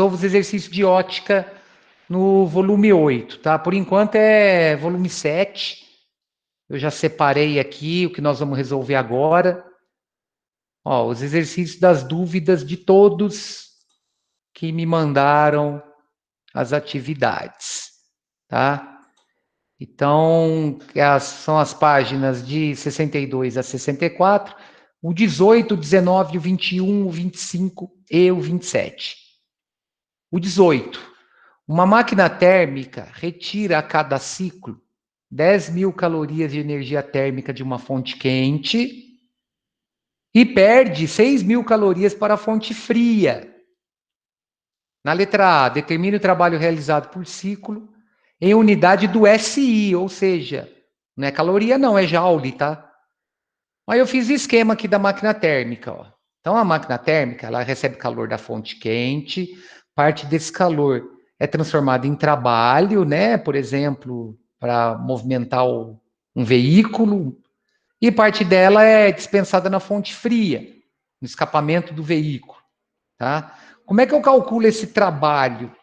os exercícios de ótica no volume 8, tá? Por enquanto é volume 7. Eu já separei aqui o que nós vamos resolver agora. Ó, os exercícios das dúvidas de todos que me mandaram as atividades, tá? Então, são as páginas de 62 a 64, o 18, o 19, o 21, o 25 e o 27. O 18. Uma máquina térmica retira a cada ciclo 10.000 calorias de energia térmica de uma fonte quente e perde 6.000 calorias para a fonte fria. Na letra A, determine o trabalho realizado por ciclo em unidade do SI, ou seja, não é caloria não, é joule, tá? Aí eu fiz o esquema aqui da máquina térmica, ó. Então a máquina térmica, ela recebe calor da fonte quente, parte desse calor é transformado em trabalho, né? Por exemplo, para movimentar um veículo, e parte dela é dispensada na fonte fria, no escapamento do veículo, tá? Como é que eu calculo esse trabalho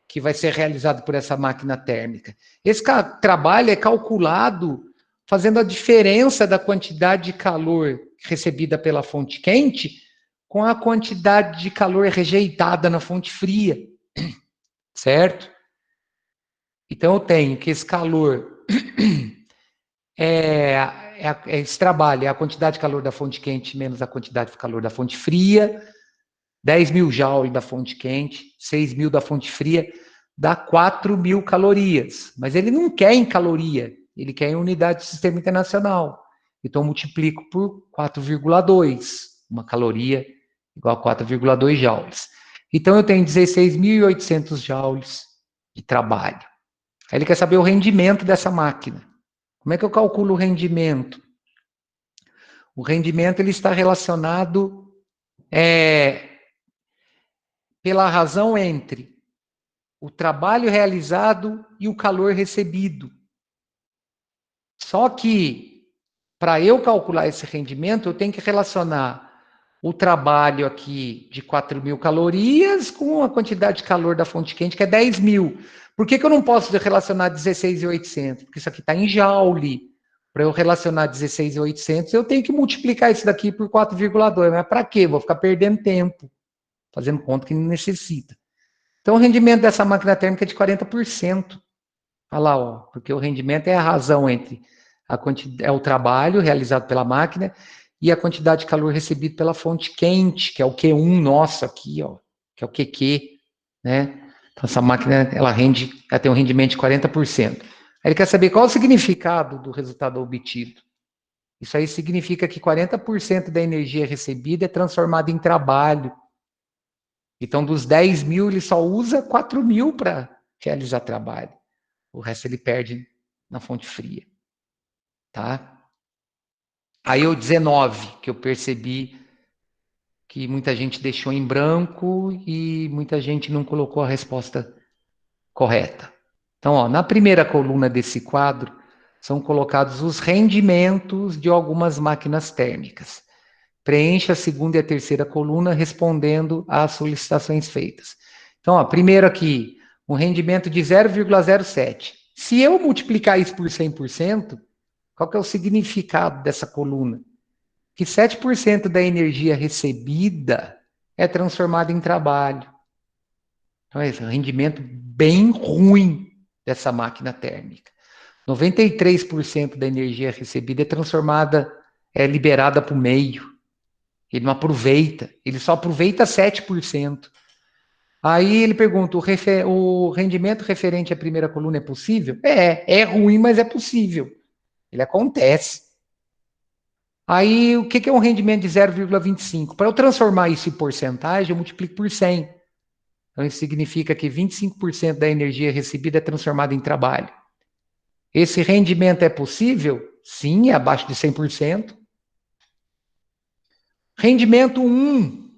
que vai ser realizado por essa máquina térmica? Esse trabalho é calculado fazendo a diferença da quantidade de calor recebida pela fonte quente com a quantidade de calor rejeitada na fonte fria, certo? Então eu tenho que esse calor esse trabalho é a quantidade de calor da fonte quente menos a quantidade de calor da fonte fria, 10.000 joules da fonte quente, 6.000 da fonte fria, dá 4.000 calorias. Mas ele não quer em caloria, ele quer em unidade de sistema internacional. Então eu multiplico por 4,2. Uma caloria igual a 4,2 joules. Então eu tenho 16.800 joules de trabalho. Aí ele quer saber o rendimento dessa máquina. Como é que eu calculo o rendimento? O rendimento ele está relacionado pela razão entre o trabalho realizado e o calor recebido. Só que, para eu calcular esse rendimento, eu tenho que relacionar o trabalho aqui de 4.000 calorias com a quantidade de calor da fonte quente, que é 10.000. Por que eu não posso relacionar 16.800? Porque isso aqui está em joule. Para eu relacionar 16.800, eu tenho que multiplicar isso daqui por 4,2. Mas para quê? Vou ficar perdendo tempo, fazendo conta que não necessita. Então, o rendimento dessa máquina térmica é de 40%. Olha lá, ó, porque o rendimento é a razão entre o trabalho realizado pela máquina e a quantidade de calor recebido pela fonte quente, que é o Q1 nosso aqui, ó, que é o QQ, né? Então, essa máquina, ela tem um rendimento de 40%. Aí ele quer saber qual o significado do resultado obtido. Isso aí significa que 40% da energia recebida é transformada em trabalho. Então, dos 10.000, ele só usa 4.000 para realizar trabalho. O resto ele perde na fonte fria, tá? Aí o 19, que eu percebi que muita gente deixou em branco e muita gente não colocou a resposta correta. Então, ó, na primeira coluna desse quadro, são colocados os rendimentos de algumas máquinas térmicas. Preencha a segunda e a terceira coluna respondendo às solicitações feitas. Então, ó, primeiro aqui, um rendimento de 0,07. Se eu multiplicar isso por 100%, qual que é o significado dessa coluna? Que 7% da energia recebida é transformada em trabalho. Então, é um rendimento bem ruim dessa máquina térmica. 93% da energia recebida é transformada, é liberada para o meio. Ele não aproveita, ele só aproveita 7%. Aí ele pergunta, o rendimento referente à primeira coluna é possível? É ruim, mas é possível. Ele acontece. Aí, o que é um rendimento de 0,25? Para eu transformar isso em porcentagem, eu multiplico por 100. Então, isso significa que 25% da energia recebida é transformada em trabalho. Esse rendimento é possível? Sim, é abaixo de 100%. Rendimento 1.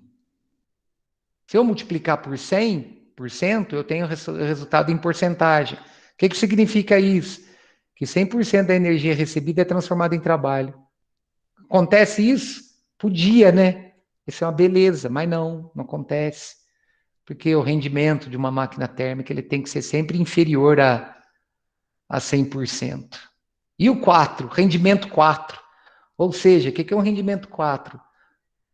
Se eu multiplicar por 100%, eu tenho resultado em porcentagem. O que significa isso? Que 100% da energia recebida é transformada em trabalho. Acontece isso? Podia, né? Isso é uma beleza, mas não acontece. porque o rendimento de uma máquina térmica ele tem que ser sempre inferior a 100%. E o 4, rendimento 4. Ou seja, o que é um rendimento 4?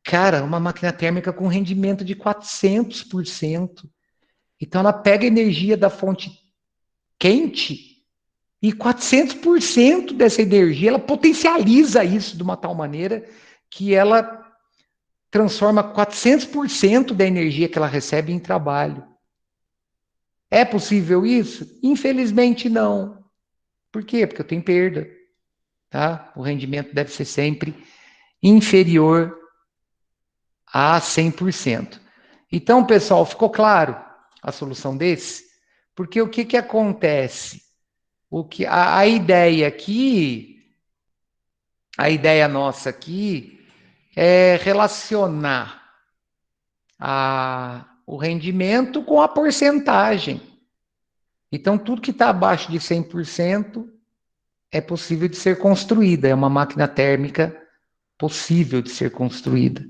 Cara, uma máquina térmica com rendimento de 400%. Então, ela pega energia da fonte quente e 400% dessa energia, ela potencializa isso de uma tal maneira que ela transforma 400% da energia que ela recebe em trabalho. É possível isso? Infelizmente, não. Por quê? Porque eu tenho perda. Tá? O rendimento deve ser sempre inferior a 100%. Então, pessoal, ficou claro a solução desse? Porque o que acontece? A ideia aqui, a ideia nossa aqui é relacionar o rendimento com a porcentagem. Então, tudo que está abaixo de 100% é possível de ser construída, é uma máquina térmica possível de ser construída.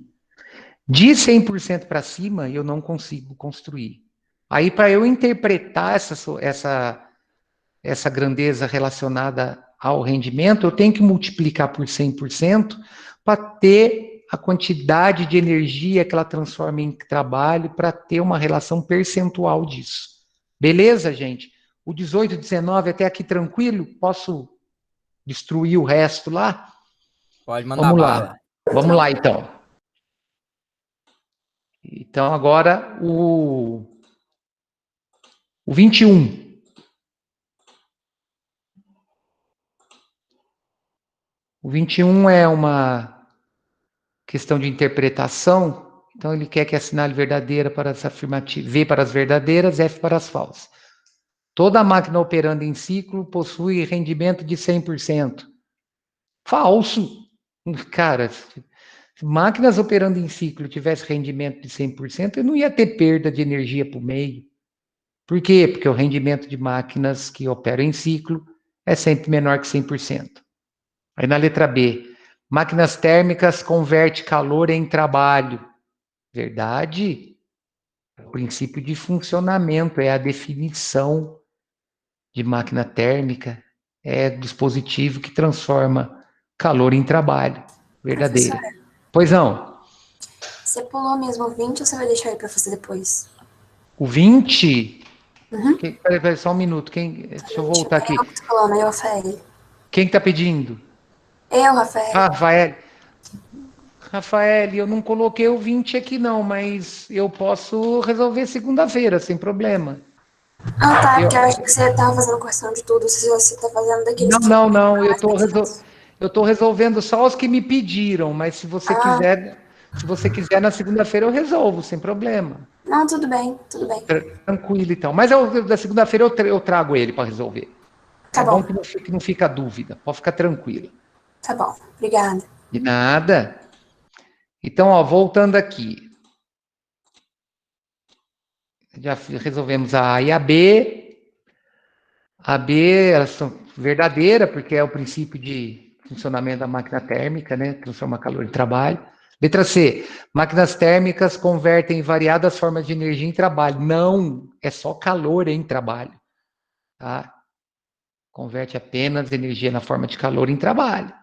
De 100% para cima, eu não consigo construir. Aí, para eu interpretar essa grandeza relacionada ao rendimento, eu tenho que multiplicar por 100% para ter a quantidade de energia que ela transforma em trabalho, para ter uma relação percentual disso. Beleza, gente? O 18, 19 até aqui tranquilo? Posso destruir o resto lá? Pode mandar Vamos bala. lá. Vamos lá, então. Então, agora o 21. O 21 é uma questão de interpretação. Então, ele quer que assinale verdadeira para as afirmativas, V para as verdadeiras, F para as falsas. Toda máquina operando em ciclo possui rendimento de 100%. Falso. Cara, se máquinas operando em ciclo tivesse rendimento de 100%, eu não ia ter perda de energia por meio. Por quê? Porque o rendimento de máquinas que operam em ciclo é sempre menor que 100%. Aí na letra B, máquinas térmicas converte calor em trabalho. Verdade? O princípio de funcionamento é a definição de máquina térmica, é dispositivo que transforma calor em trabalho. Verdadeiro. Professora, Pois não. você pulou mesmo o 20 ou você vai deixar aí para fazer depois? O 20. Uhum. Peraí, só um minuto. Deixa eu voltar aqui. Eu que tô falando, eu, Rafael. Quem está pedindo? Eu, Rafael. Rafael. Rafael, eu não coloquei o 20 aqui não, mas eu posso resolver segunda-feira, sem problema. Ah, tá, Eu... porque eu acho que você tava fazendo questão de tudo, se você tá fazendo daqueles que... Não, eu tô resolvendo só os que me pediram, mas se você quiser na segunda-feira eu resolvo, sem problema. Não, tudo bem, tudo bem. Tranquilo então. Mas da segunda-feira eu trago ele para resolver. Tá É bom bom. que não fica dúvida, pode ficar tranquilo. Tá bom, obrigada. De nada. Então, ó, voltando aqui. Já resolvemos a A e a B. A B, elas são verdadeiras, porque é o princípio de funcionamento da máquina térmica, né? Transforma calor em trabalho. Letra C. Máquinas térmicas convertem variadas formas de energia em trabalho. Não, é só calor em trabalho. Tá? Converte apenas energia na forma de calor em trabalho.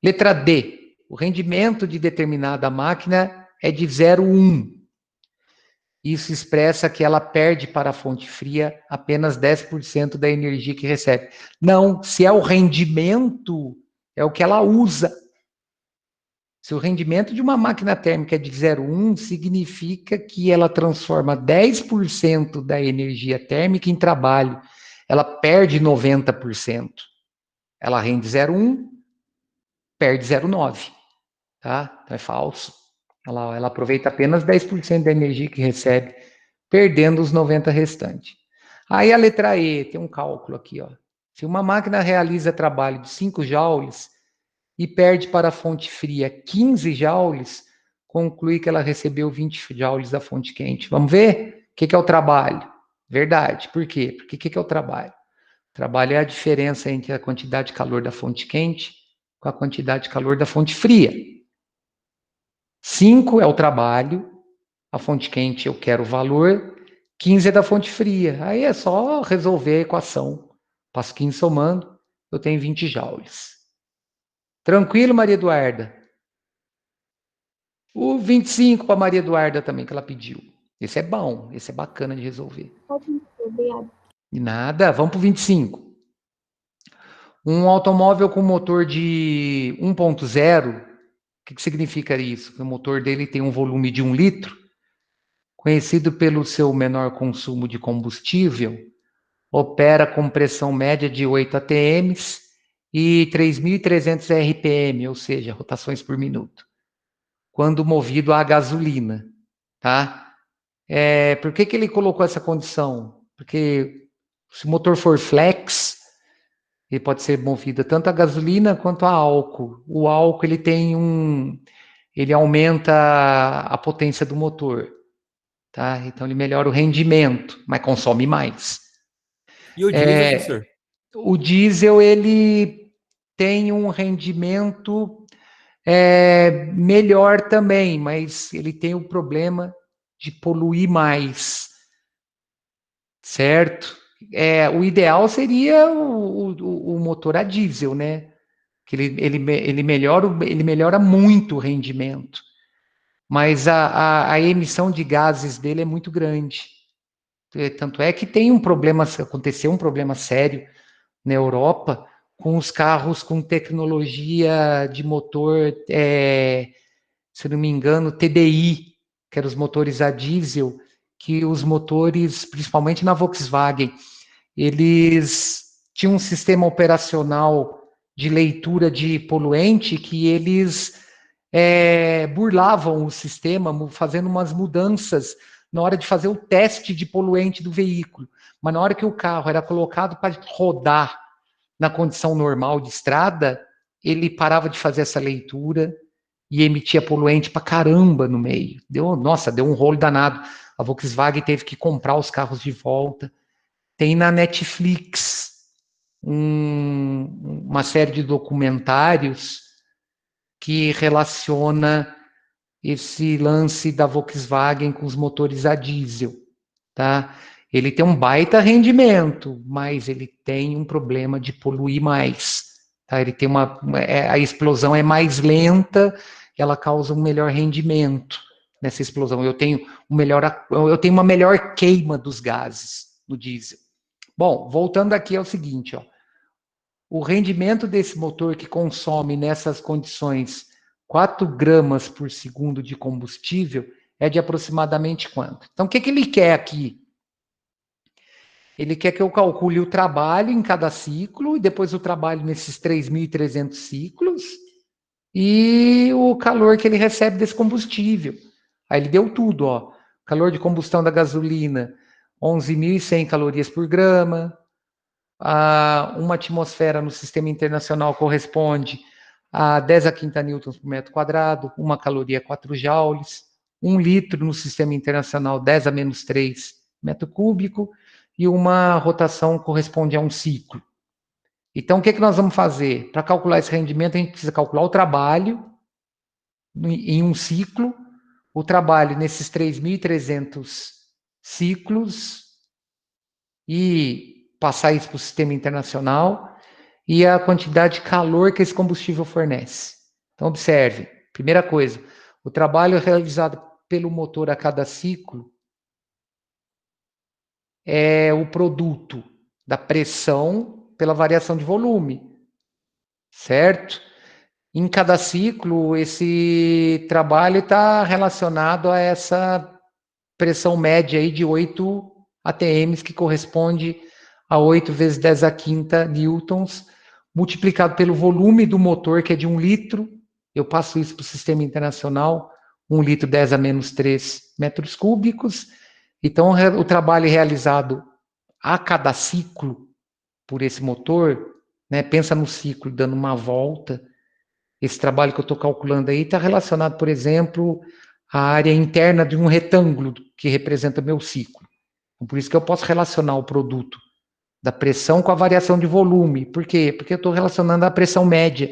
Letra D. O rendimento de determinada máquina é de 0,1. Isso expressa que ela perde para a fonte fria apenas 10% da energia que recebe. Não, se é o rendimento, é o que ela usa. Se o rendimento de uma máquina térmica é de 0,1, significa que ela transforma 10% da energia térmica em trabalho. Ela perde 90%. Ela rende 0,1, perde 0,9. Tá? Então é falso. Ela aproveita apenas 10% da energia que recebe, perdendo os 90 restantes. Aí a letra E, tem um cálculo aqui, ó. Se uma máquina realiza trabalho de 5 joules e perde para a fonte fria 15 joules, conclui que ela recebeu 20 joules da fonte quente. Vamos ver? O que é o trabalho? Verdade. Por quê? Porque o que é o trabalho? O trabalho é a diferença entre a quantidade de calor da fonte quente com a quantidade de calor da fonte fria. 5 é o trabalho A fonte quente eu quero o valor, 15 é da fonte fria. Aí é só resolver a equação. Passo 15 somando, eu tenho 20 joules. Tranquilo, Maria Eduarda? O 25 para Maria Eduarda também, que ela pediu. Esse é bom, esse é bacana de resolver. Ótimo, obrigada. E nada, vamos para o 25. Um automóvel com motor de 1.0, o que significa isso? Que o motor dele tem um volume de 1 litro, conhecido pelo seu menor consumo de combustível, opera com pressão média de 8 atm e 3.300 RPM, ou seja, rotações por minuto, quando movido a gasolina, tá? Por que ele colocou essa condição? Porque se o motor for flex, ele pode ser movido tanto a gasolina quanto a álcool. O álcool ele aumenta a potência do motor, tá? Então ele melhora o rendimento, mas consome mais. E o diesel, professor? O diesel ele tem um rendimento melhor também, mas ele tem o problema de poluir mais, certo? O ideal seria o motor a diesel, né? Que ele melhora muito o rendimento, mas a emissão de gases dele é muito grande. Tanto é que aconteceu um problema sério na Europa com os carros com tecnologia de motor, se não me engano, TDI, que eram os motores a diesel, que os motores, principalmente na Volkswagen, eles tinham um sistema operacional de leitura de poluente que eles burlavam o sistema, fazendo umas mudanças na hora de fazer o teste de poluente do veículo. Mas na hora que o carro era colocado para rodar na condição normal de estrada, ele parava de fazer essa leitura e emitia poluente para caramba no meio. Deu um rolo danado. A Volkswagen teve que comprar os carros de volta. Tem na Netflix uma série de documentários que relaciona esse lance da Volkswagen com os motores a diesel, tá? Ele tem um baita rendimento, mas ele tem um problema de poluir mais, tá? Ele tem a explosão é mais lenta, ela causa um melhor rendimento nessa explosão. Eu tenho uma melhor queima dos gases no diesel. Bom, voltando aqui é o seguinte, ó. O rendimento desse motor que consome nessas condições 4 gramas por segundo de combustível é de aproximadamente quanto? Então, o que ele quer aqui? Ele quer que eu calcule o trabalho em cada ciclo, e depois o trabalho nesses 3.300 ciclos, e o calor que ele recebe desse combustível. Aí ele deu tudo, ó. Calor de combustão da gasolina, 11.100 calorias por grama. Uma atmosfera no sistema internacional corresponde a 10 a quinta newtons por metro quadrado, uma caloria 4 joules, 1 litro no sistema internacional 10 a menos 3 metro cúbico, e uma rotação corresponde a um ciclo. Então, o que nós vamos fazer? Para calcular esse rendimento, a gente precisa calcular o trabalho em um ciclo, o trabalho nesses 3.300 ciclos, e passar isso para o sistema internacional, e a quantidade de calor que esse combustível fornece. Então, observe, primeira coisa, o trabalho realizado pelo motor a cada ciclo é o produto da pressão pela variação de volume, certo? Em cada ciclo, esse trabalho está relacionado a essa pressão média aí de 8 atms, que corresponde a 8 vezes 10 a quinta newtons, multiplicado pelo volume do motor, que é de 1 litro. Eu passo isso para o sistema internacional, 1 litro 10 a menos 3 metros cúbicos. Então, o trabalho realizado a cada ciclo por esse motor, né, pensa no ciclo dando uma volta. Esse trabalho que eu estou calculando aí está relacionado, por exemplo, à área interna de um retângulo que representa meu ciclo. Então, por isso que eu posso relacionar o produto da pressão com a variação de volume. Por quê? Porque eu estou relacionando a pressão média.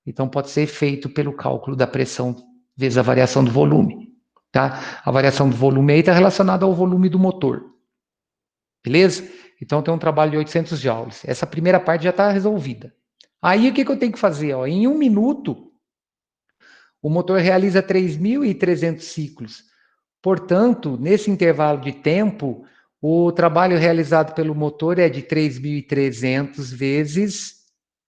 Então, pode ser feito pelo cálculo da pressão vezes a variação do volume. tá? A variação do volume aí está relacionada ao volume do motor. Beleza? Então tem um trabalho de 800 joules. Essa primeira parte já está resolvida. Aí o que eu tenho que fazer? Ó? Em 1 minuto, o motor realiza 3.300 ciclos. Portanto, nesse intervalo de tempo, o trabalho realizado pelo motor é de 3.300 vezes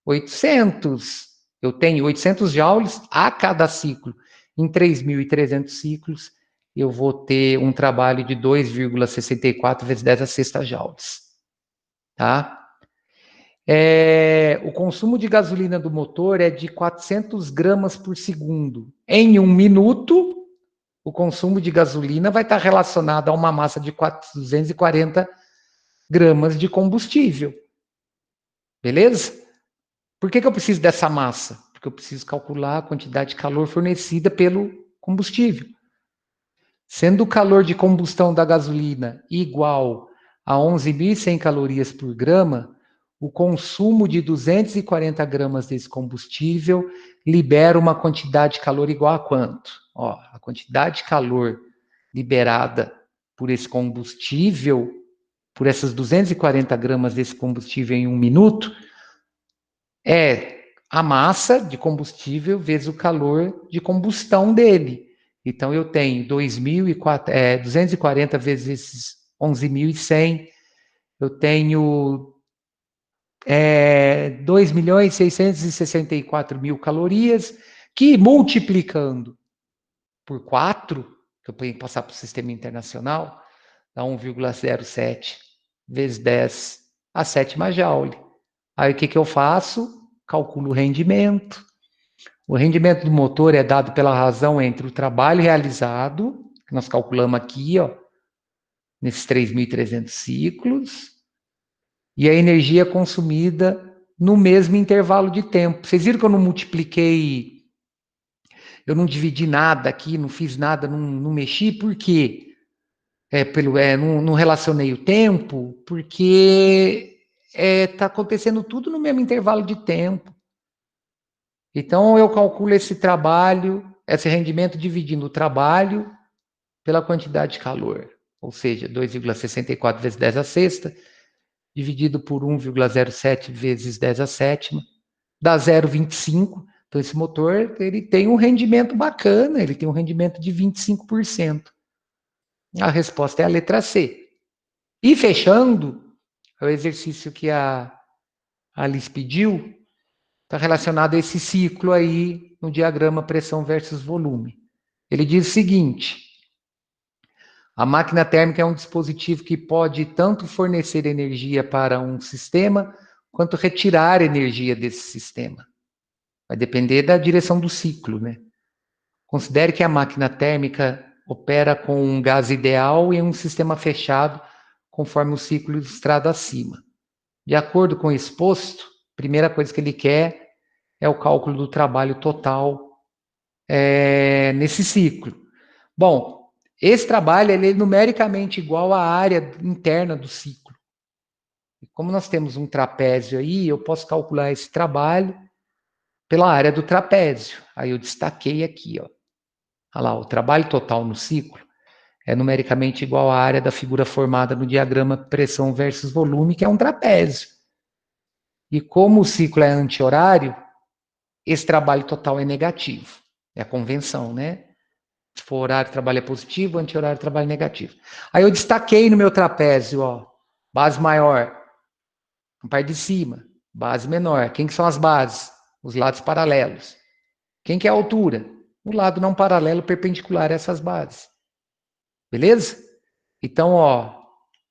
800. Eu tenho 800 joules a cada ciclo. Em 3.300 ciclos, eu vou ter um trabalho de 2,64 vezes 10 a sexta joules. Tá? O consumo de gasolina do motor é de 400 gramas por segundo. Em 1 minuto, o consumo de gasolina vai estar relacionado a uma massa de 240 gramas de combustível. Beleza? Por que eu preciso dessa massa? Porque eu preciso calcular a quantidade de calor fornecida pelo combustível. Sendo o calor de combustão da gasolina igual a 11.100 calorias por grama, o consumo de 240 gramas desse combustível libera uma quantidade de calor igual a quanto? Ó, a quantidade de calor liberada por esse combustível, por essas 240 gramas desse combustível em 1 minuto, é a massa de combustível vezes o calor de combustão dele. Então, eu tenho 240 vezes esses 11.100, eu tenho 2.664.000 calorias, que multiplicando por 4, que eu tenho que passar para o sistema internacional, dá 1,07 vezes 10 a sétima joule. Aí o que eu faço? Calculo o rendimento. O rendimento do motor é dado pela razão entre o trabalho realizado, que nós calculamos aqui, ó, nesses 3.300 ciclos, e a energia consumida no mesmo intervalo de tempo. Vocês viram que eu não multipliquei, eu não dividi nada aqui, não fiz nada, não mexi, por quê? Não relacionei o tempo, porque está acontecendo tudo no mesmo intervalo de tempo. Então, eu calculo esse trabalho, esse rendimento dividindo o trabalho pela quantidade de calor. Ou seja, 2,64 vezes 10 a sexta, dividido por 1,07 vezes 10 a sétima, dá 0,25. Então, esse motor ele tem um rendimento bacana, ele tem um rendimento de 25%. A resposta é a letra C. E fechando, o exercício que a Alice pediu, está relacionado a esse ciclo aí no diagrama pressão versus volume. Ele diz o seguinte: a máquina térmica é um dispositivo que pode tanto fornecer energia para um sistema, quanto retirar energia desse sistema. Vai depender da direção do ciclo, né? Considere que a máquina térmica opera com um gás ideal em um sistema fechado, conforme o ciclo ilustrado acima. De acordo com o exposto, a primeira coisa que ele quer é o cálculo do trabalho total nesse ciclo. Bom, esse trabalho ele é numericamente igual à área interna do ciclo. E como nós temos um trapézio aí, eu posso calcular esse trabalho pela área do trapézio. Aí eu destaquei aqui, ó. Olha lá, o trabalho total no ciclo é numericamente igual à área da figura formada no diagrama pressão versus volume, que é um trapézio. E como o ciclo é anti-horário, esse trabalho total é negativo. É a convenção, né? Se for horário, trabalho é positivo, anti-horário, trabalho é negativo. Aí eu destaquei no meu trapézio, ó, base maior, a parte de cima, base menor. Quem que são as bases? Os lados paralelos. Quem que é a altura? O lado não paralelo perpendicular a essas bases. Beleza? Então, ó,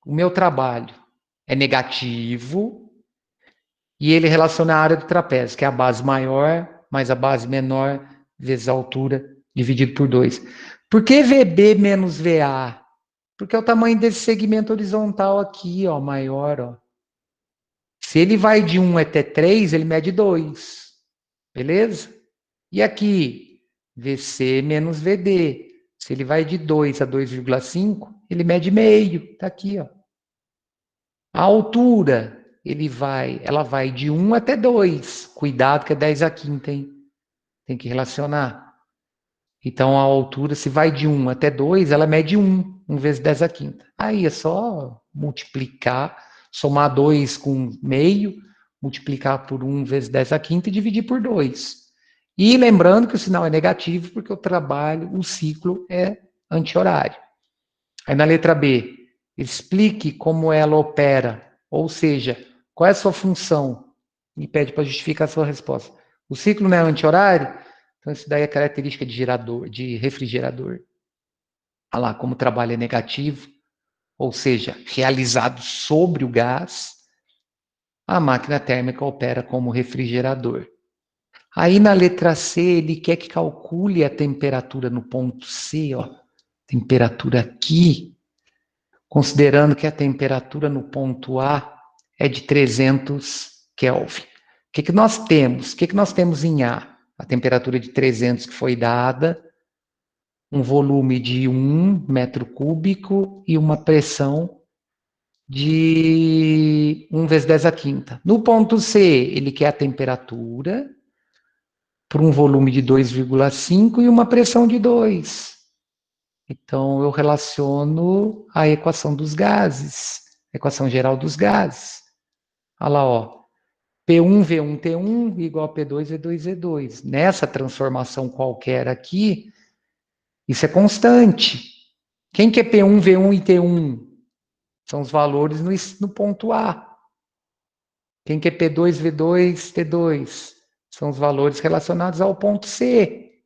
o meu trabalho é negativo e ele relaciona a área do trapézio, que é a base maior mais a base menor vezes a altura dividido por 2. Por que VB menos VA? Porque é o tamanho desse segmento horizontal aqui, ó, maior, ó. Se ele vai de 1 até 3, ele mede 2. Beleza? E aqui, VC menos VD. Se ele vai de 2 a 2,5, ele mede meio. Tá aqui, ó. A altura, ela vai de 1 até 2. Cuidado que é 10 a quinta, hein? Tem que relacionar. Então, a altura, se vai de 1 até 2, ela mede 1 vezes 10 à quinta. Aí é só multiplicar, somar 2 com meio, multiplicar por 1 vezes 10 à quinta e dividir por 2. E lembrando que o sinal é negativo, porque o ciclo é anti-horário. Aí na letra B, explique como ela opera, ou seja, qual é a sua função, e pede para justificar a sua resposta. O ciclo não é anti-horário? Então, isso daí é característica de refrigerador. Olha lá, como o trabalho é negativo, ou seja, realizado sobre o gás, a máquina térmica opera como refrigerador. Aí na letra C, ele quer que calcule a temperatura no ponto C, ó, temperatura aqui, considerando que a temperatura no ponto A é de 300 Kelvin. O que nós temos? O que nós temos em A? A temperatura de 300 que foi dada, um volume de 1 metro cúbico e uma pressão de 1 vezes 10 à quinta. No ponto C, ele quer a temperatura por um volume de 2,5 e uma pressão de 2. Então, eu relaciono a equação dos gases, a equação geral dos gases. Olha lá, ó. P1, V1, T1 igual a P2, V2, Z2. Nessa transformação qualquer aqui, isso é constante. Quem que é P1, V1 e T1? São os valores no ponto A. Quem que é P2, V2, T2? São os valores relacionados ao ponto C.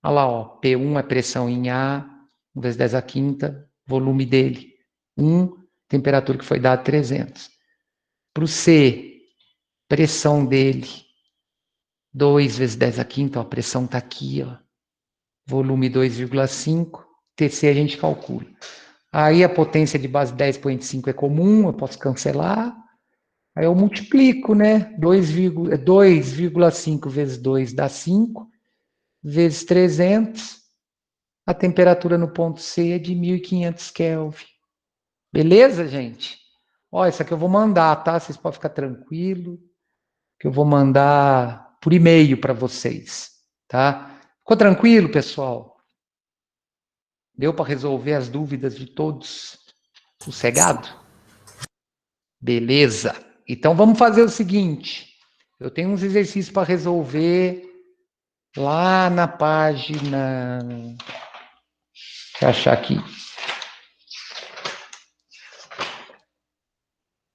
Olha lá, ó, P1 é pressão em A, 1 vezes 10 à quinta, volume dele, 1, temperatura que foi dada, 300. Para o C, pressão dele, 2 vezes 10 à quinta, ó, a pressão está aqui, ó, volume 2,5, TC a gente calcula. Aí a potência de base 10,5 é comum, eu posso cancelar, aí eu multiplico, né, 2,5 vezes 2 dá 5, vezes 300, a temperatura no ponto C é de 1.500 Kelvin. Beleza, gente? Ó, isso aqui eu vou mandar, tá? Vocês podem ficar tranquilo, que eu vou mandar por e-mail para vocês, tá? Ficou tranquilo, pessoal? Deu para resolver as dúvidas de todos? Sossegado? Beleza. Então vamos fazer o seguinte. Eu tenho uns exercícios para resolver lá na página. Deixa eu achar aqui.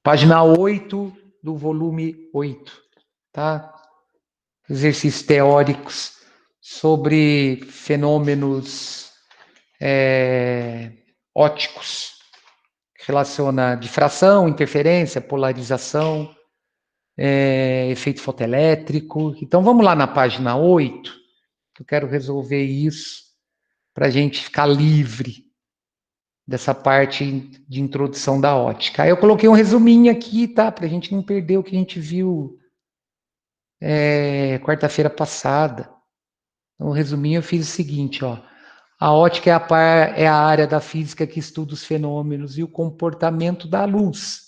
Página 8 do volume 8, tá? Exercícios teóricos sobre fenômenos ópticos, que relaciona difração, interferência, polarização, efeito fotoelétrico. Então, vamos lá na página 8, que eu quero resolver isso para a gente ficar livre dessa parte de introdução da ótica. Aí eu coloquei um resuminho aqui, tá? Para a gente não perder o que a gente viu quarta-feira passada. Então, resuminho, eu fiz o seguinte, ó. A ótica é a área da física que estuda os fenômenos e o comportamento da luz.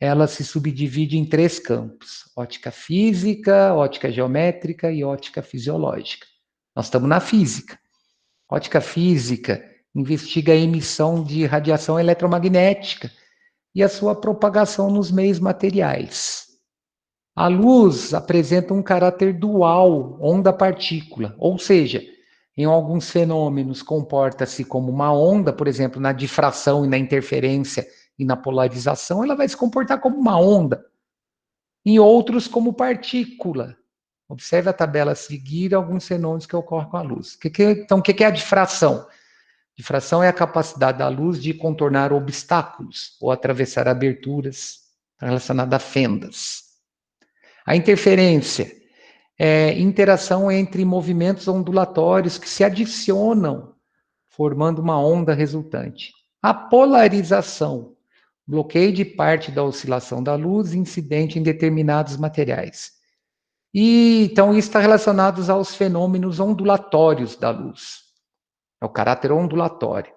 Ela se subdivide em 3 campos: ótica física, ótica geométrica e ótica fisiológica. Nós estamos na física. Ótica física investiga a emissão de radiação eletromagnética e a sua propagação nos meios materiais. A luz apresenta um caráter dual, onda-partícula, ou seja, em alguns fenômenos comporta-se como uma onda, por exemplo, na difração e na interferência e na polarização, ela vai se comportar como uma onda. Em outros, como partícula. Observe a tabela a seguir, alguns fenômenos que ocorrem com a luz. Então, o que é a difração? Difração é a capacidade da luz de contornar obstáculos ou atravessar aberturas relacionadas a fendas. A interferência é interação entre movimentos ondulatórios que se adicionam, formando uma onda resultante. A polarização, bloqueio de parte da oscilação da luz incidente em determinados materiais. E então isso está relacionado aos fenômenos ondulatórios da luz. É o caráter ondulatório.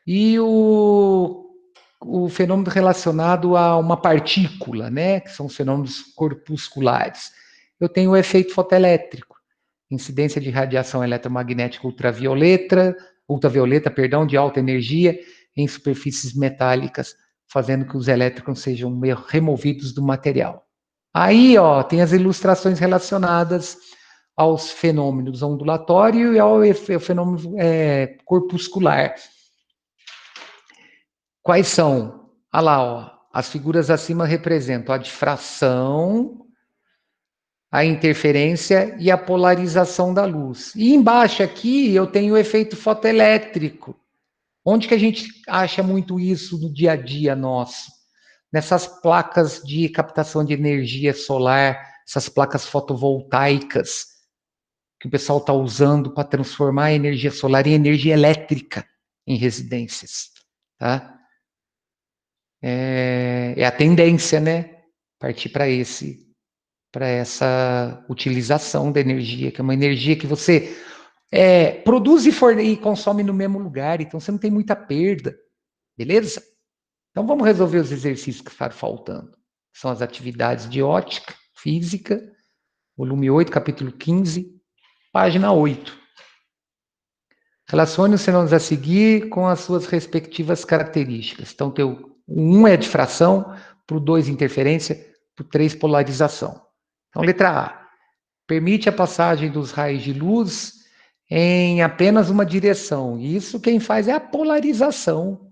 E o fenômeno relacionado a uma partícula, né, que são os fenômenos corpusculares. Eu tenho o efeito fotoelétrico. incidência de radiação eletromagnética ultravioleta, de alta energia em superfícies metálicas, fazendo que os elétrons sejam removidos do material. Aí, ó, tem as ilustrações relacionadas aos fenômenos ondulatório e ao fenômeno corpuscular. Quais são? Olha lá, ó, as figuras acima representam a difração, a interferência e a polarização da luz. E embaixo aqui eu tenho o efeito fotoelétrico. Onde que a gente acha muito isso no dia a dia nosso? Nessas placas de captação de energia solar, essas placas fotovoltaicas, que o pessoal está usando para transformar a energia solar em energia elétrica em residências. Tá? É a tendência, né? Partir para essa utilização da energia, que é uma energia que você produz e consome no mesmo lugar, então você não tem muita perda, beleza? Então vamos resolver os exercícios que ficaram faltando. São as atividades de ótica, física, volume 8, capítulo 15, página 8. Relacione os fenômenos a seguir com as suas respectivas características. Então, o 1 é difração, para o 2 interferência, para o 3 polarização. Então, letra A. Permite a passagem dos raios de luz em apenas uma direção. Isso quem faz é a polarização.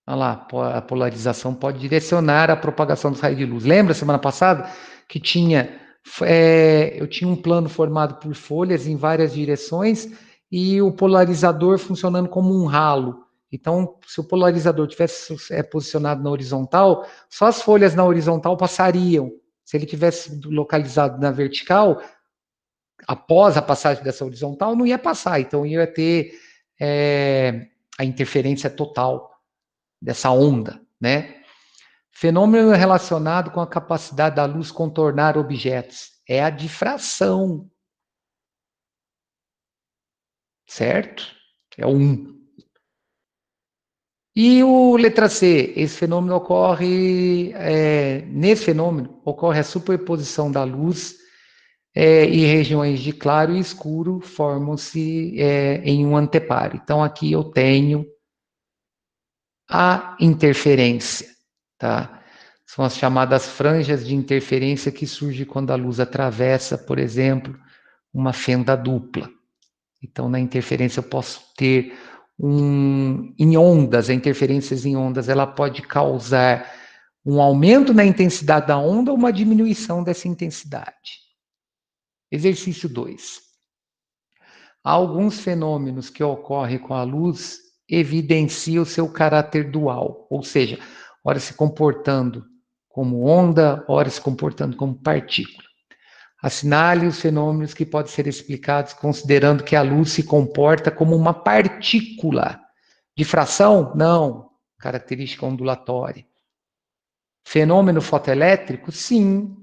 Olha lá, a polarização pode direcionar a propagação dos raios de luz. Lembra semana passada que eu tinha um plano formado por folhas em várias direções e o polarizador funcionando como um ralo. Então, se o polarizador tivesse posicionado na horizontal, só as folhas na horizontal passariam. Se ele tivesse localizado na vertical, após a passagem dessa horizontal, não ia passar. Então, ia ter a interferência total dessa onda, né? Fenômeno relacionado com a capacidade da luz contornar objetos. É a difração. Certo? É o 1. E o letra C, esse fenômeno ocorre, nesse fenômeno, ocorre a superposição da luz e regiões de claro e escuro formam-se em um anteparo. Então, aqui eu tenho a interferência, tá? São as chamadas franjas de interferência que surgem quando a luz atravessa, por exemplo, uma fenda dupla. Então, na interferência eu posso ter em ondas, a interferências em ondas, ela pode causar um aumento na intensidade da onda ou uma diminuição dessa intensidade. Exercício 2. Há alguns fenômenos que ocorrem com a luz evidenciam o seu caráter dual, ou seja, ora se comportando como onda, ora se comportando como partícula. Assinale os fenômenos que podem ser explicados considerando que a luz se comporta como uma partícula. Difração? Não. Característica ondulatória. Fenômeno fotoelétrico? Sim.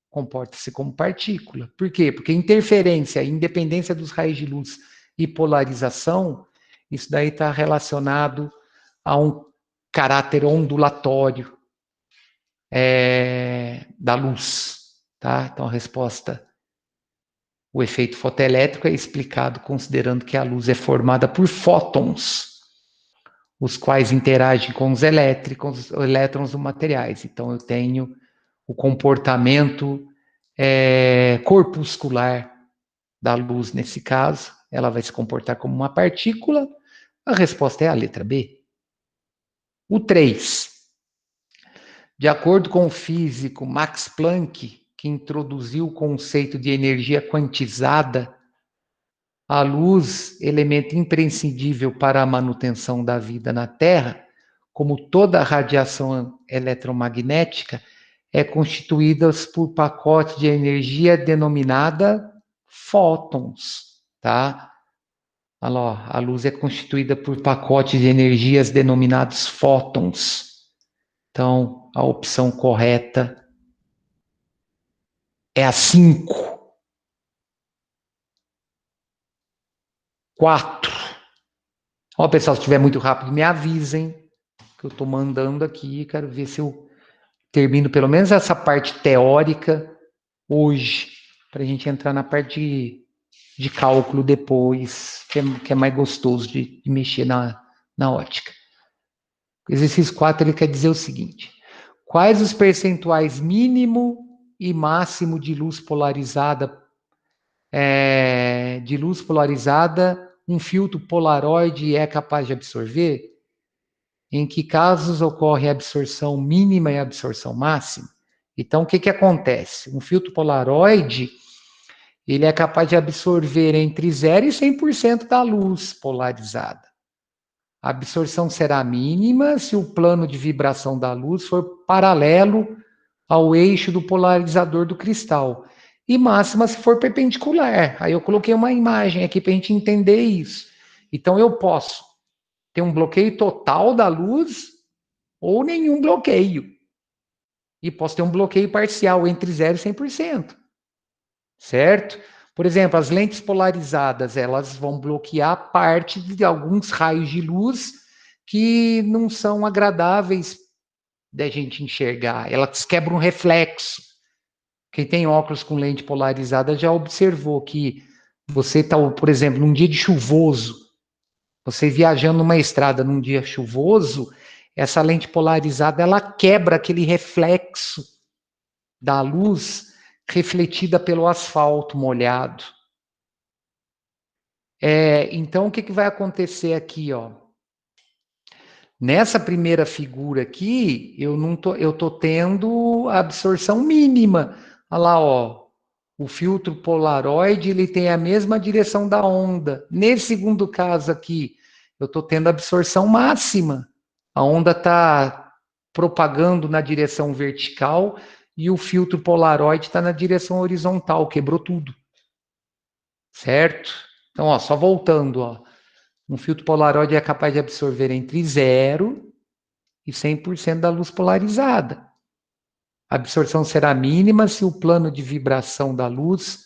Comporta-se como partícula. Por quê? Porque interferência, independência dos raios de luz e polarização, isso daí está relacionado a um caráter ondulatório da luz. Tá? Então, a resposta, o efeito fotoelétrico é explicado considerando que a luz é formada por fótons, os quais interagem com os elétrons dos materiais. Então, eu tenho o comportamento corpuscular da luz nesse caso. Ela vai se comportar como uma partícula. A resposta é a letra B. O 3. De acordo com o físico Max Planck, que introduziu o conceito de energia quantizada, a luz, elemento imprescindível para a manutenção da vida na Terra, como toda a radiação eletromagnética, é constituída por pacote de energia denominada fótons, tá? Olha lá, a luz é constituída por pacotes de energias denominados fótons. Então, a opção correta é a 5. 4. Ó, pessoal, se estiver muito rápido, me avisem, que eu estou mandando aqui, quero ver se eu termino pelo menos essa parte teórica hoje. para a gente entrar na parte de cálculo depois, que é mais gostoso de mexer na ótica. O exercício 4, ele quer dizer o seguinte: quais os percentuais mínimo e máximo de luz polarizada um filtro polaroide é capaz de absorver? Em que casos ocorre a absorção mínima e a absorção máxima? Então, o que acontece? Um filtro polaroide, ele é capaz de absorver entre 0 e 100% da luz polarizada. A absorção será mínima se o plano de vibração da luz for paralelo ao eixo do polarizador do cristal. E máxima se for perpendicular. Aí eu coloquei uma imagem aqui para a gente entender isso. Então eu posso ter um bloqueio total da luz ou nenhum bloqueio. E posso ter um bloqueio parcial entre 0 e 100%. Certo? Por exemplo, as lentes polarizadas, elas vão bloquear parte de alguns raios de luz que não são agradáveis da gente enxergar. Elas quebram reflexo. Quem tem óculos com lente polarizada já observou que você está, por exemplo, num dia de chuvoso, você viajando numa estrada num dia chuvoso, essa lente polarizada, ela quebra aquele reflexo da luz refletida pelo asfalto molhado. Então, o que vai acontecer aqui, ó? Nessa primeira figura aqui, eu tô tendo a absorção mínima. Olha lá, ó. O filtro polaroide, ele tem a mesma direção da onda. Nesse segundo caso aqui, eu estou tendo absorção máxima. A onda está propagando na direção vertical e o filtro polaroide está na direção horizontal, quebrou tudo. Certo? Então, ó, só voltando, ó. Um filtro polaroide é capaz de absorver entre 0 e 100% da luz polarizada. A absorção será mínima se o plano de vibração da luz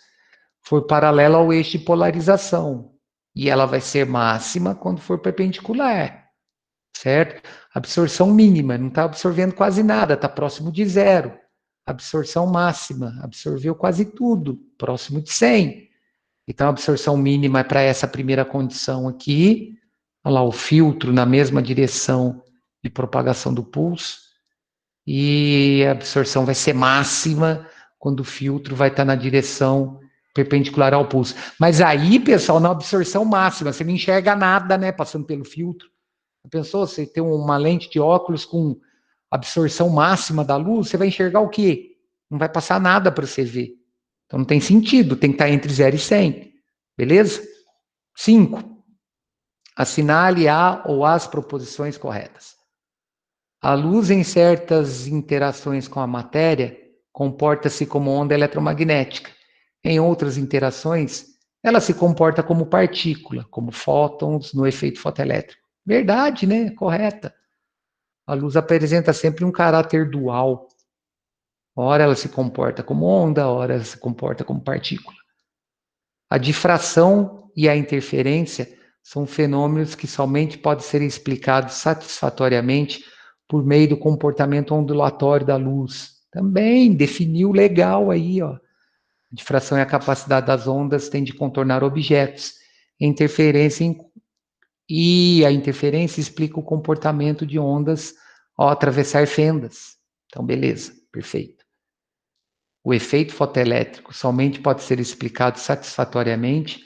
for paralelo ao eixo de polarização. E ela vai ser máxima quando for perpendicular. Certo? Absorção mínima, não está absorvendo quase nada, está próximo de 0. Absorção máxima, absorveu quase tudo, próximo de 100. Então, a absorção mínima é para essa primeira condição aqui. Olha lá, o filtro na mesma direção de propagação do pulso. E a absorção vai ser máxima quando o filtro vai estar na direção perpendicular ao pulso. Mas aí, pessoal, na absorção máxima, você não enxerga nada, né, passando pelo filtro. Pensou, você tem uma lente de óculos com absorção máxima da luz, você vai enxergar o quê? Não vai passar nada para você ver. Então não tem sentido, tem que estar entre 0 e 100. Beleza? 5. Assinale a ou as proposições corretas. A luz, em certas interações com a matéria, comporta-se como onda eletromagnética. Em outras interações, ela se comporta como partícula, como fótons no efeito fotoelétrico. Verdade, né? Correta. A luz apresenta sempre um caráter dual. Ora ela se comporta como onda, ora ela se comporta como partícula. A difração e a interferência são fenômenos que somente podem ser explicados satisfatoriamente por meio do comportamento ondulatório da luz. Também definiu legal aí, ó. A difração é a capacidade das ondas tem de contornar objetos. A interferência explica o comportamento de ondas ao atravessar fendas. Então, beleza, perfeito. O efeito fotoelétrico somente pode ser explicado satisfatoriamente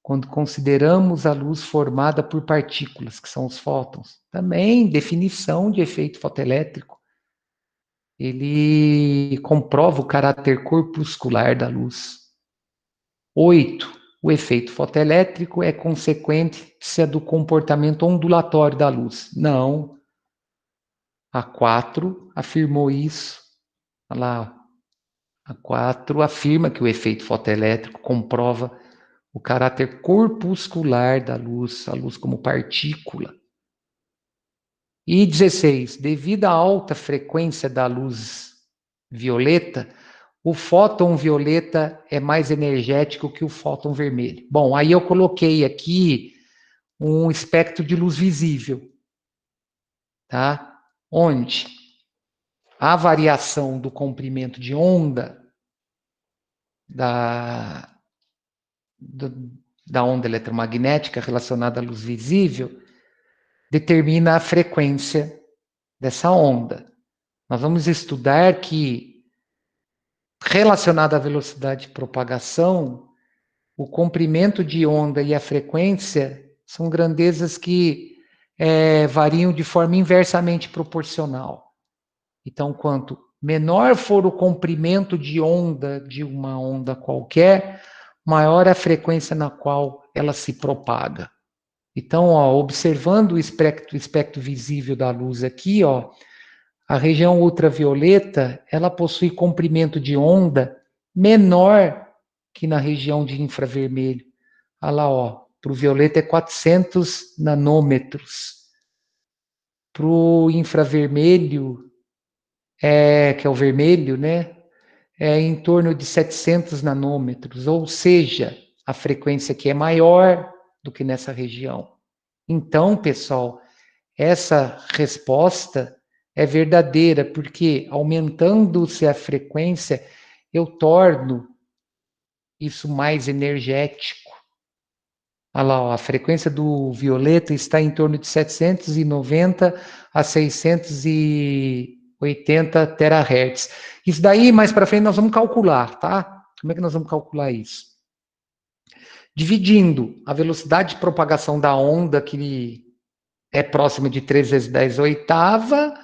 quando consideramos a luz formada por partículas, que são os fótons. Também, definição de efeito fotoelétrico. Ele comprova o caráter corpuscular da luz. 8. O efeito fotoelétrico é consequência do comportamento ondulatório da luz. Não. A 4 afirmou isso. Olha lá. A 4 afirma que o efeito fotoelétrico comprova o caráter corpuscular da luz, a luz como partícula. E 16. Devido à alta frequência da luz violeta, o fóton violeta é mais energético que o fóton vermelho. Bom, aí eu coloquei aqui um espectro de luz visível, tá? Onde a variação do comprimento de onda da, da onda eletromagnética relacionada à luz visível determina a frequência dessa onda. Nós vamos estudar que, relacionado à velocidade de propagação, o comprimento de onda e a frequência são grandezas que variam de forma inversamente proporcional. Então, quanto menor for o comprimento de onda de uma onda qualquer, maior a frequência na qual ela se propaga. Então, observando o espectro visível da luz aqui, a região ultravioleta, ela possui comprimento de onda menor que na região de infravermelho. Olha lá, para o violeta é 400 nanômetros. Para o infravermelho, que é o vermelho, né? É em torno de 700 nanômetros, ou seja, a frequência aqui é maior do que nessa região. Então, pessoal, essa resposta é verdadeira, porque aumentando-se a frequência, eu torno isso mais energético. Olha lá, a frequência do violeta está em torno de 790 a 680 terahertz. Isso daí, mais para frente, nós vamos calcular, tá? Como é que nós vamos calcular isso? Dividindo a velocidade de propagação da onda, que é próxima de 3 vezes 10 oitava,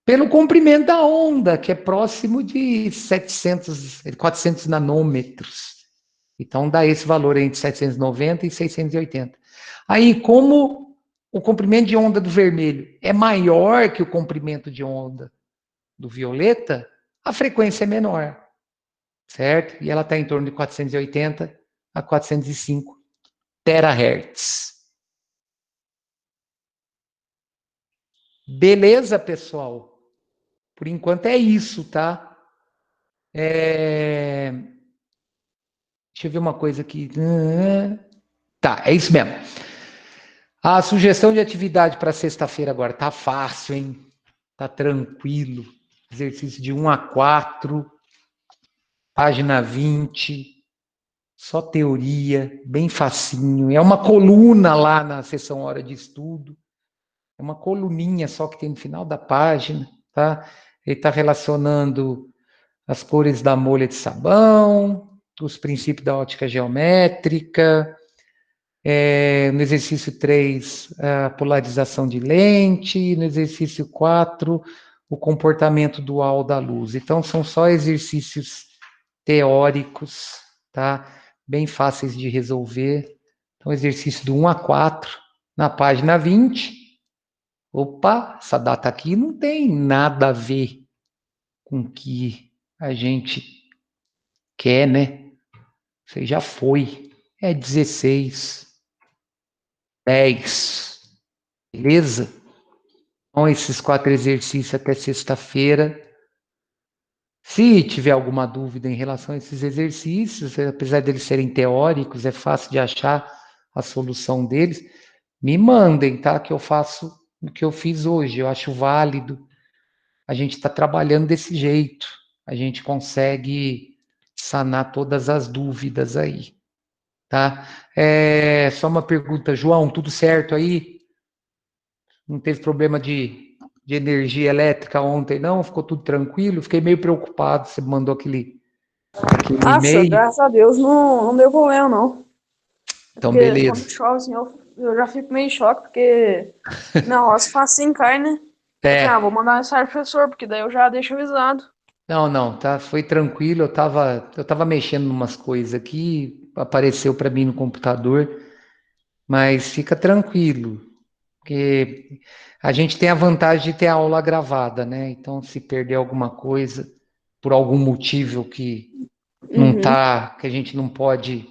pelo comprimento da onda, que é próximo de 400 nanômetros. Então, dá esse valor entre 790 e 680. Aí, como o comprimento de onda do vermelho é maior que o comprimento de onda do violeta, a frequência é menor, certo? E ela está em torno de 480 a 405 terahertz. Beleza, pessoal? Por enquanto é isso, tá? Deixa eu ver uma coisa aqui. Tá, é isso mesmo. A sugestão de atividade para sexta-feira agora tá fácil, hein? Tá tranquilo. Exercício de 1 a 4, página 20, só teoria, bem facinho. É uma coluna lá na seção hora de estudo. É uma coluninha só que tem no final da página, tá? Ele está relacionando as cores da molha de sabão, os princípios da ótica geométrica, no exercício 3, a polarização de lente, no exercício 4, o comportamento dual da luz. Então, são só exercícios teóricos, tá? Bem fáceis de resolver. Então, exercício do 1 a 4, na página 20. Opa, essa data aqui não tem nada a ver com o que a gente quer, né? Você já foi. É 16, 10. Beleza? Então, esses 4 exercícios até sexta-feira. Se tiver alguma dúvida em relação a esses exercícios, apesar deles serem teóricos, é fácil de achar a solução deles, me mandem, tá? Que eu faço o que eu fiz hoje. Eu acho válido. A gente está trabalhando desse jeito. A gente consegue sanar todas as dúvidas aí, tá? Só uma pergunta, João, tudo certo aí? Não teve problema de energia elétrica ontem, não? Ficou tudo tranquilo? Fiquei meio preocupado, você mandou aquele Nossa, e-mail. graças a Deus não deu problema, não. Então, Porque quando beleza. chove, assim, eu já fico meio em choque, porque minha roça faz sem carne, né? Eu falei, vou mandar mensagem pro professor, porque daí eu já deixo avisado. Não, tá, foi tranquilo, eu tava mexendo em umas coisas aqui, apareceu para mim no computador, mas fica tranquilo, porque a gente tem a vantagem de ter a aula gravada, né? Então, se perder alguma coisa, por algum motivo que que a gente não pode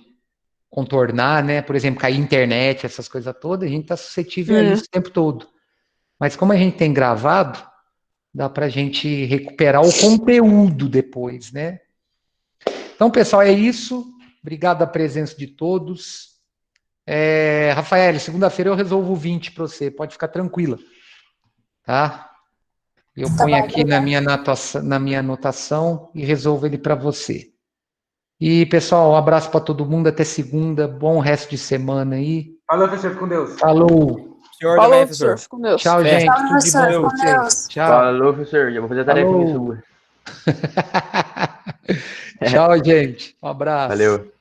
contornar, né? Por exemplo, cair internet, essas coisas todas, a gente está suscetível a isso o tempo todo. Mas como a gente tem gravado, dá para a gente recuperar o conteúdo depois, né? Então, pessoal, é isso. Obrigado a presença de todos. Rafael, segunda-feira eu resolvo o 20 para você, pode ficar tranquila, tá? Eu Tá ponho bom, aqui na obrigada. minha anotação e resolvo ele para você. E, pessoal, um abraço para todo mundo. Até segunda. Bom resto de semana aí. Falou, professor. Fica com Deus. Falou. Senhor Falou, também, professor. Fica com Deus. Tchau, gente. Tchau, Tudo de professor. bom Com pra vocês. Deus. Tchau. Falou, professor. Já vou fazer a tarefa Falou. minha sua. Tchau, gente. Um abraço. Valeu.